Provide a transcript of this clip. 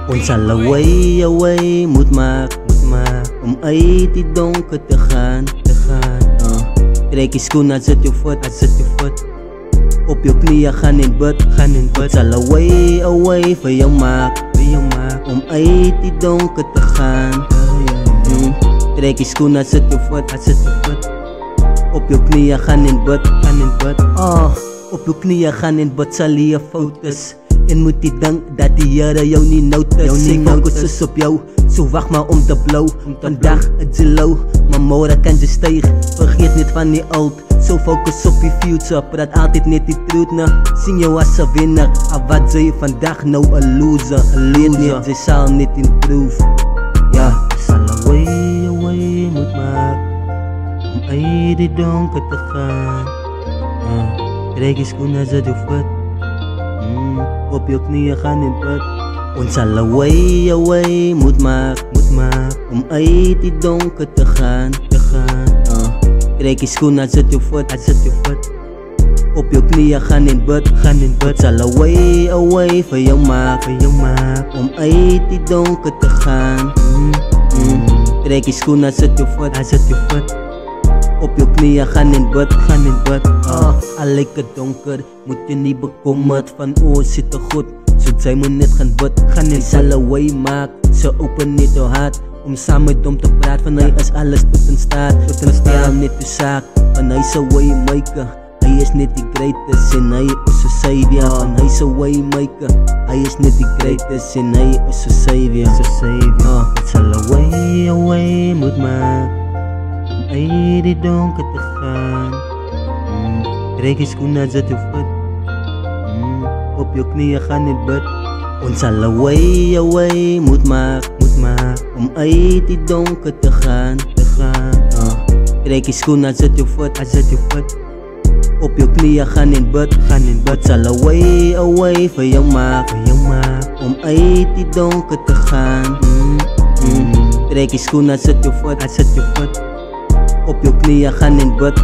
Ons sal away moet maak om uit die donker te gaan. Trek je schoen, zet je voet op je knieën, gaan in bed. Ons sal away voor jou maak om uit die donker te gaan. Trek je schoen, zet je voet op je knieën, gaan in bed. Op je knieën gaan in bed, sal je fouten. En moet die dank dat die Here jou nie notice. Sy focus is op jou, so wacht maar om te blow. Vandaag is jy low, maar morgen kan jy styg. Vergeet niet van die oud, so focus op die future. Praat altijd net die truth na, sien jou as 'n winnaar. Al wat jy vandag nou 'n loser. Alleen net, jy sal net improve. Ja, sal away moet maak om uit die donker te gaan. Trek je schoenen, zet je voet op je knieën, gaan in bed. Ons sal away moet maak om uit die donker te gaan. Trek je schoenen, zet je voet op je knieën, gaan in bed. Ons sal away voor jou maak om uit die donker te gaan. Trek je schoenen, zet je voet op je knieën, gaan in bed. Al lijkt het donker, moet je niet bekommerd van zit er goed. Zoet zij moet net gaan bed, hij sal away maak. Ze open niet haar hart om samen met hem te praten. Van hij is alles tot in staat, stel niet de zaak. Van hij is een waymaker, hij is niet die greatest en hij is een savior. Van hij is een waymaker, hij is niet die greatest en hij is een savior. Het sal away moet maak uit die donker te gaan. Trek je schoenen, zet je voet op je knieën, gaan in bed. Ons sal away moet maak om uit die donker te gaan. Trek je schoenen, zet je voet op je knieën, gaan in bed. Ons sal away voor jou maak om uit die donker te gaan. Trek je schoenen, zet je voet op je knieën, gaan in bed.